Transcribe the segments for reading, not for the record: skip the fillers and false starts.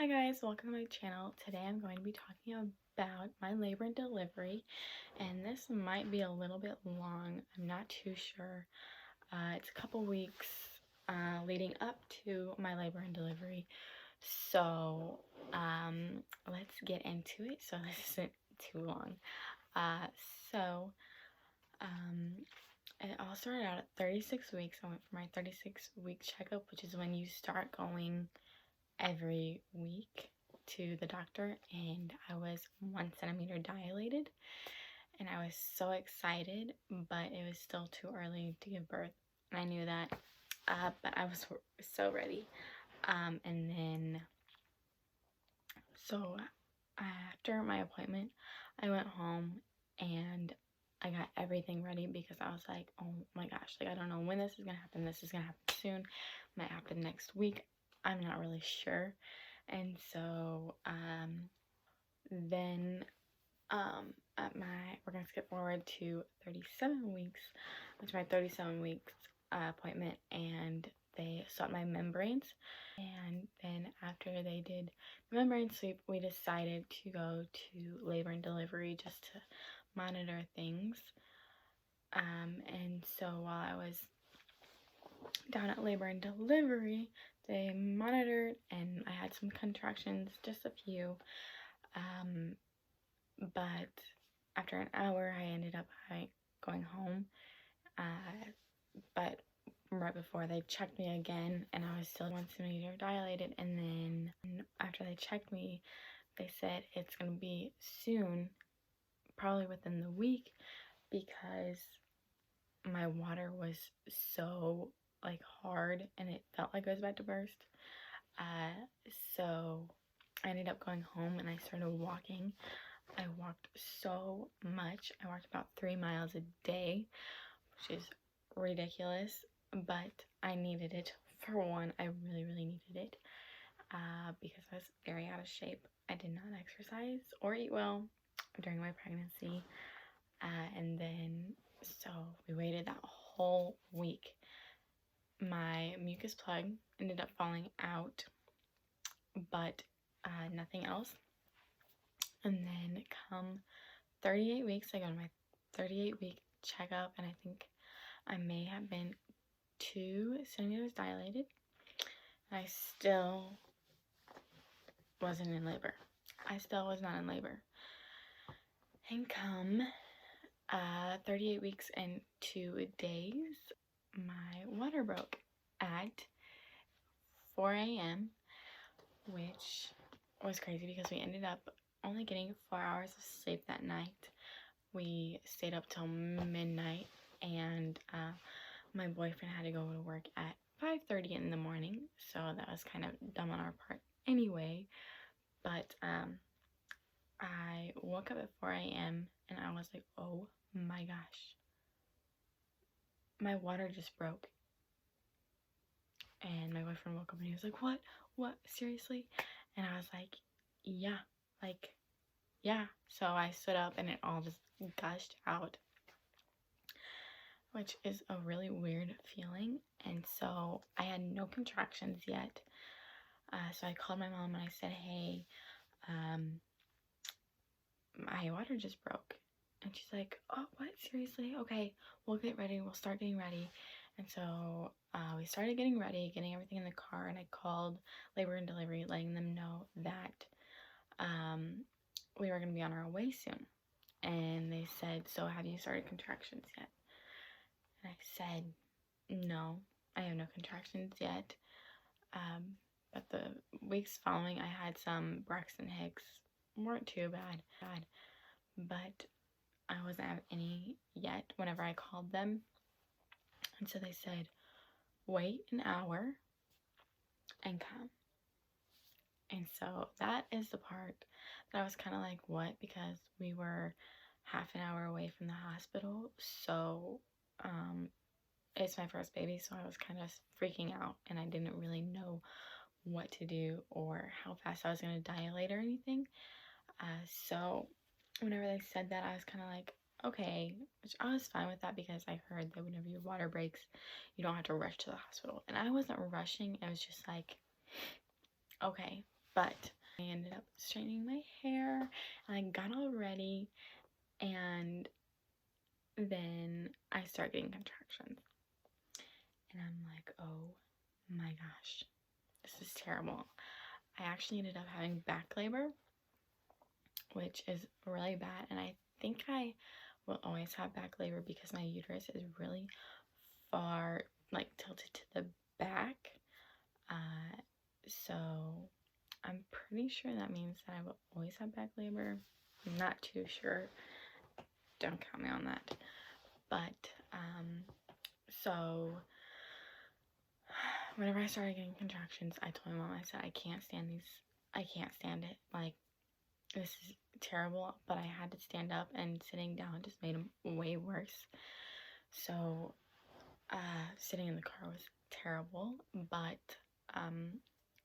Hi guys, welcome to my channel. Today I'm going to be talking about my labor and delivery, and this might be a little bit long. I'm not too sure. It's a couple weeks leading up to my labor and delivery, so let's get into it so this isn't too long. Uh, so um, it all started out at 36 weeks. I went for my 36-week checkup, which is when you start going every week to the doctor, and I was 1 centimeter dilated, and I was so excited, but it was still too early to give birth, and I knew that, but I was so ready. And then so after my appointment, I went home and I got everything ready because I was like, oh my gosh, like I don't know when this is gonna happen. This is gonna happen soon, might happen next week, I'm not really sure. And so then we're gonna skip forward to 37 weeks, which is my 37 weeks appointment, and they saw my membranes. And then after they did the membrane sweep, we decided to go to labor and delivery just to monitor things. And so while I was down at labor and delivery, they monitored, and I had some contractions, just a few. But after an hour, I ended up going home. But right before, they checked me again, and I was still 1 centimeter dilated. And then after they checked me, they said it's gonna be soon, probably within the week, because my water was so like hard and it felt like I was about to burst. So I ended up going home and I started walking. I walked so much. I walked about 3 miles a day, which is ridiculous, but I needed it. For one, I really needed it because I was very out of shape. I did not exercise or eat well during my pregnancy. And then, so we waited that whole week. My mucus plug ended up falling out, but nothing else. And then come 38 weeks, I go to my 38-week checkup, and I think I may have been 2 centimeters dilated. I still wasn't in labor. I still was not in labor. And come 38 weeks and 2 days, my water broke at 4 a.m., which was crazy because we ended up only getting 4 hours of sleep that night. We stayed up till midnight, and my boyfriend had to go to work at 5:30 in the morning, so that was kind of dumb on our part anyway. But I woke up at 4 a.m. and I was like, oh my gosh, my water just broke. And my boyfriend woke up and he was like, what, seriously? And I was like, yeah, yeah. So I stood up and it all just gushed out, which is a really weird feeling. And so I had no contractions yet. So I called my mom and I said, hey, my water just broke. And she's like, oh, what? Seriously? Okay, we'll get ready. We'll start getting ready. And so we started getting ready, getting everything in the car, and I called labor and delivery, letting them know that we were going to be on our way soon. And they said, so have you started contractions yet? And I said, no, I have no contractions yet. But the weeks following, I had some Braxton Hicks, weren't too bad, but I wasn't having any yet whenever I called them. And so they said, wait an hour and come. And so that is the part that I was kind of like, what? Because we were half an hour away from the hospital. So it's my first baby, so I was kind of freaking out and I didn't really know what to do or how fast I was going to dilate or anything. So whenever they said that, I was kind of like, okay, which I was fine with that because I heard that whenever your water breaks, you don't have to rush to the hospital. And I wasn't rushing. It was just like, okay, But I ended up straightening my hair, and I got all ready, and then I start getting contractions. And I'm like, oh my gosh, this is terrible. I actually ended up having back labor, which is really bad. And I think I will always have back labor because my uterus is really far, like, tilted to the back. So I'm pretty sure that means that I will always have back labor. I'm not too sure. Don't count me on that. But, so whenever I started getting contractions, I told my mom, I said, I can't stand these. I can't stand it. Like, this is terrible. But I had to stand up, and sitting down just made them way worse. So, sitting in the car was terrible. But,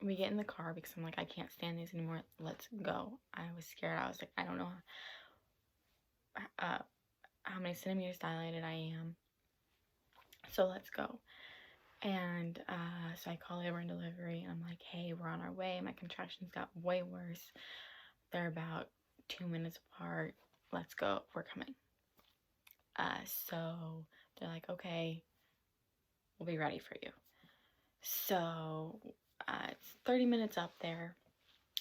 we get in the car because I'm like, I can't stand these anymore. Let's go. I was scared. I was like, I don't know how many centimeters dilated I am. So let's go. And so I call labor and delivery, and I'm like, hey, we're on our way. My contractions got way worse. They're about 2 minutes apart. Let's go. We're coming. So they're like, okay, we'll be ready for you. So it's 30 minutes up there.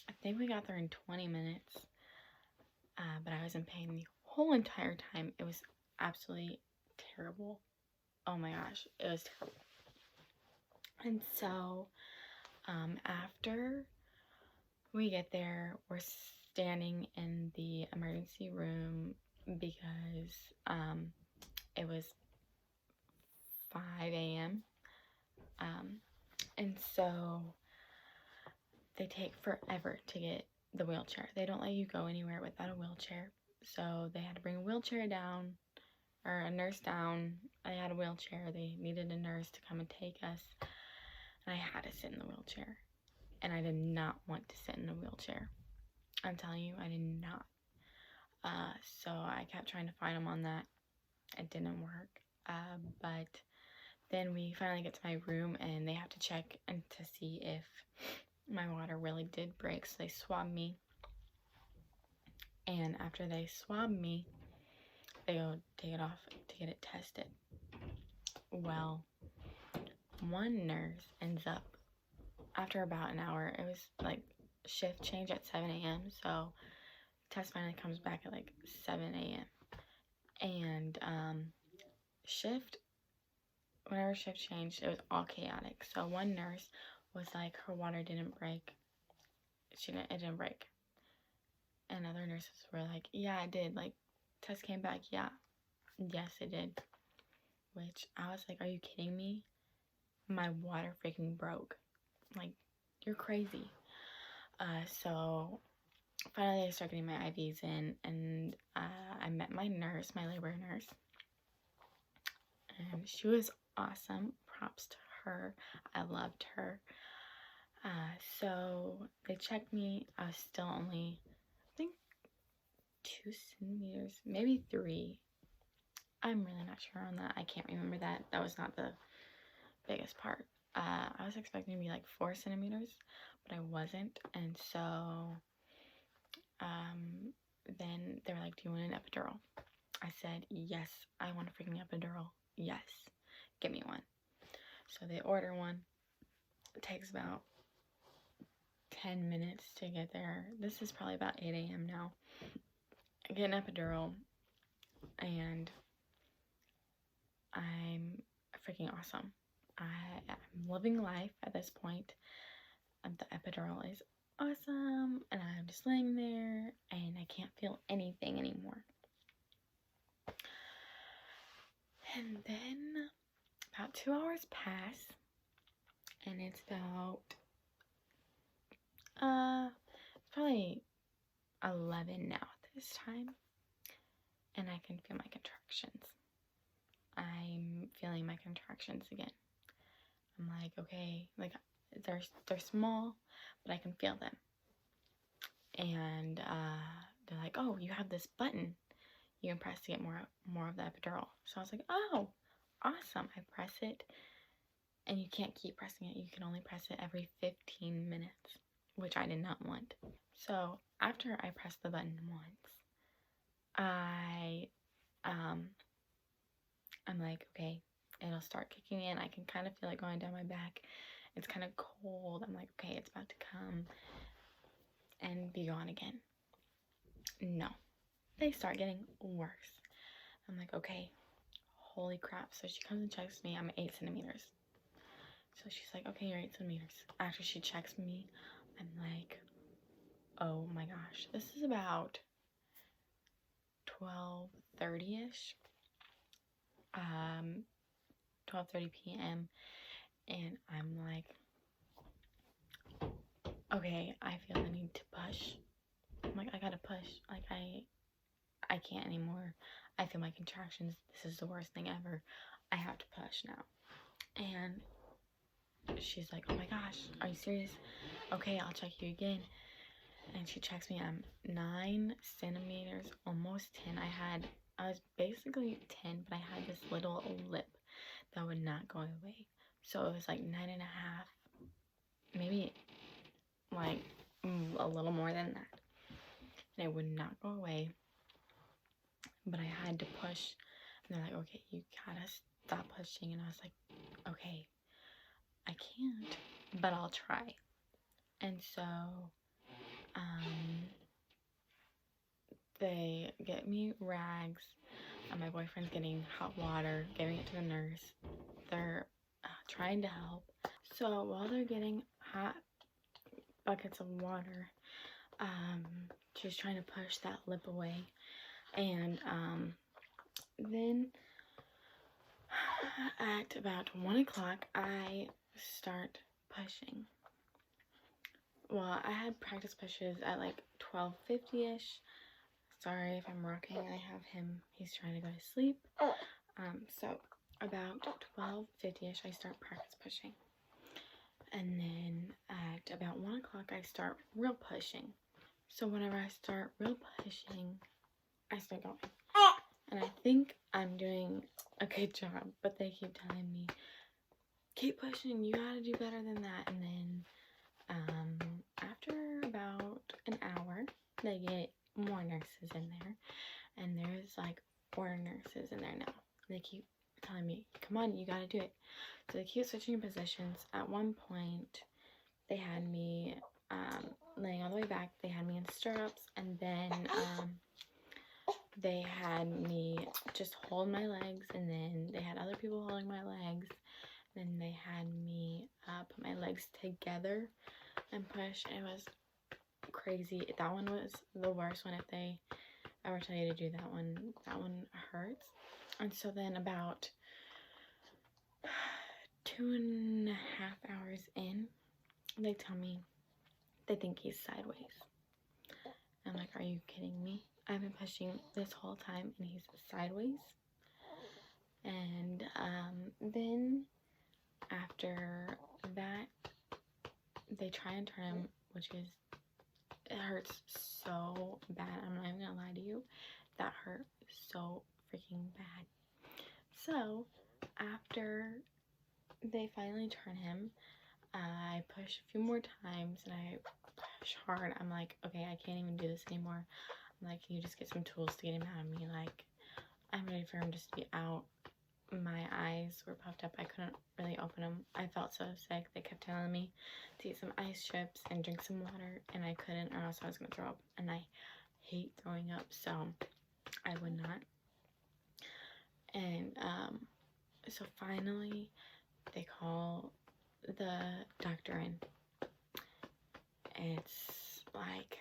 I think we got there in 20 minutes. But I was in pain the whole entire time. It was absolutely terrible. Oh my gosh, it was terrible. And so, after we get there, we're standing in the emergency room because, it was 5 a.m. And so they take forever to get the wheelchair. They don't let you go anywhere without a wheelchair. So they had to bring a wheelchair down, or a nurse down. I had a wheelchair. They needed a nurse to come and take us. And I had to sit in the wheelchair. And I did not want to sit in the wheelchair. I'm telling you, I did not. So I kept trying to find them on that. It didn't work. But then we finally get to my room, and they have to check and to see if my water really did break. So they swabbed me. And after they swabbed me, they go take it off to get it tested. Well, one nurse ends up, after about an hour, it was like shift change at 7 a.m. So test finally comes back at like 7 a.m. And whenever shift changed, it was all chaotic. So one nurse was like, her water didn't break. It didn't break. And other nurses were like, yeah, it did. Like, test came back, yeah. Yes, it did. Which I was like, are you kidding me? My water freaking broke. Like, you're crazy. So finally I started getting my IVs in, and I met my nurse, my labor nurse. And she was awesome. Props to her. I loved her. So they checked me. I was still only, I think, 2 centimeters, maybe 3. I'm really not sure on that. I can't remember that. That was not the biggest part. I was expecting to be like 4 centimeters, but I wasn't. And so then they were like, do you want an epidural? I said, yes, I want a freaking epidural. Yes, give me one. So they order one. It takes about 10 minutes to get there. This is probably about 8 a.m. now. I get an epidural, and I'm freaking awesome. I'm living life at this point. The epidural is awesome, and I'm just laying there, and I can't feel anything anymore. And then about 2 hours pass, and it's about it's probably 11 now at this time, and I can feel my contractions. I'm feeling my contractions again. I'm like, okay, like they're small, but I can feel them. And they're like, oh, you have this button you can press to get more of the epidural. So I was like, oh, awesome. I press it, and you can't keep pressing it. You can only press it every 15 minutes. which I did not want. So after I pressed the button once, I'm like, okay, it'll start kicking in. I can kind of feel it going down my back. It's kind of cold. I'm like, okay, it's about to come and be gone again. No, they start getting worse. I'm like, okay, holy crap. So she comes and checks me. I'm 8 centimeters. So she's like, okay, you're 8 centimeters. After she checks me, I'm like, oh my gosh, this is about 12:30ish. 12:30 p.m. and I'm like, okay, I feel the need to push. I'm like, I gotta push. Like, I can't anymore. I feel my contractions. This is the worst thing ever. I have to push now. And she's like, oh my gosh, are you serious? Okay, I'll check you again. And she checks me. I'm 9 centimeters, almost 10. I was basically 10, but I had this little lip that would not go away. So it was like 9.5, maybe like a little more than that. And it would not go away. But I had to push. And they're like, okay, you gotta stop pushing. And I was like, okay, I can't, but I'll try. And so they get me rags. My boyfriend's getting hot water, giving it to the nurse. They're trying to help. So while they're getting hot buckets of water, she's trying to push that lip away. And then at about 1 o'clock, I start pushing. Well, I had practice pushes at like 12:50ish. Sorry if I'm rocking. I have him. He's trying to go to sleep. So about 12:50ish, I start practice pushing. And then at about 1 o'clock, I start real pushing. So whenever I start real pushing, I start going. And I think I'm doing a good job, but they keep telling me, keep pushing, you gotta do better than that. And then after about an hour, they get more nurses in there, and there's like 4 nurses in there now. They keep telling me, come on, you gotta do it. So they keep switching positions. At one point, they had me laying all the way back. They had me in stirrups, and then they had me just hold my legs, and then they had other people holding my legs. Then they had me put my legs together and push. It was crazy. That one was the worst one. If they ever tell you to do that one hurts. And so then about 2.5 hours in, they tell me they think he's sideways. I'm like, are you kidding me? I've been pushing this whole time and he's sideways. And then after that, they try and turn him, which is, it hurts so bad. I'm not even gonna lie to you. That hurt so freaking bad. So after they finally turn him, I push a few more times and I push hard. I'm like, okay, I can't even do this anymore. I'm like, can you just get some tools to get him out of me? Like, I'm ready for him just to be out. My eyes were puffed up. I couldn't really open them. I felt so sick. They kept telling me to eat some ice chips and drink some water, and I couldn't, or else I was going to throw up. And I hate throwing up, so I would not. And so finally, they call the doctor in. It's like,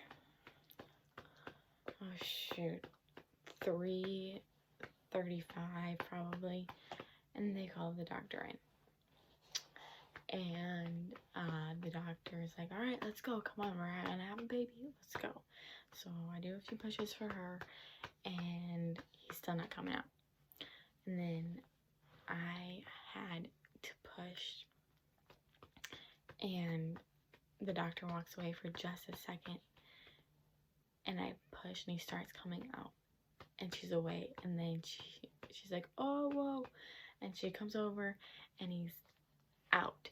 oh shoot, 3:35 probably, and they call the doctor in. And the doctor is like, all right, let's go, come on, we're gonna have a baby, let's go. So I do a few pushes for her, and he's still not coming out. And then I had to push, and the doctor walks away for just a second, and I push and he starts coming out, and she's away. And then she's like, oh whoa, and she comes over and he's out.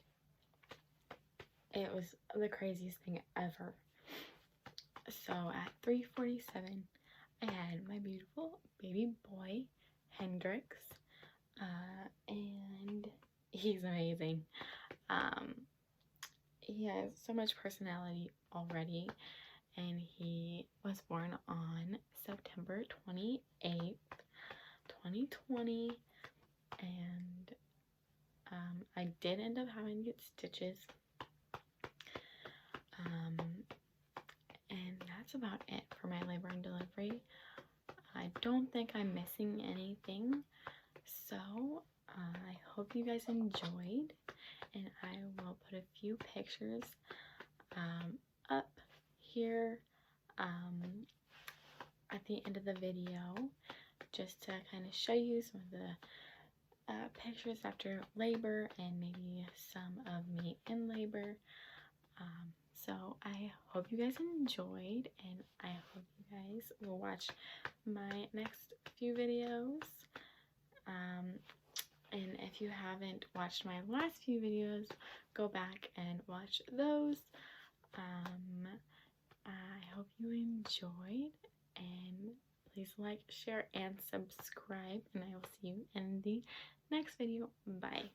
it was the craziest thing ever. So at 3:47, I had my beautiful baby boy, Hendrix, and he's amazing. He has so much personality already, and he was born on September 28th, 2020, and I did end up having to get stitches, and that's about it for my labor and delivery. I don't think I'm missing anything, so I hope you guys enjoyed, and I will put a few pictures up here at the end of the video, just to kind of show you some of the pictures after labor and maybe some of me in labor. So I hope you guys enjoyed, and I hope you guys will watch my next few videos. And if you haven't watched my last few videos, go back and watch those. I hope you enjoyed, and please like, share, and subscribe, and I will see you in the next video. Bye.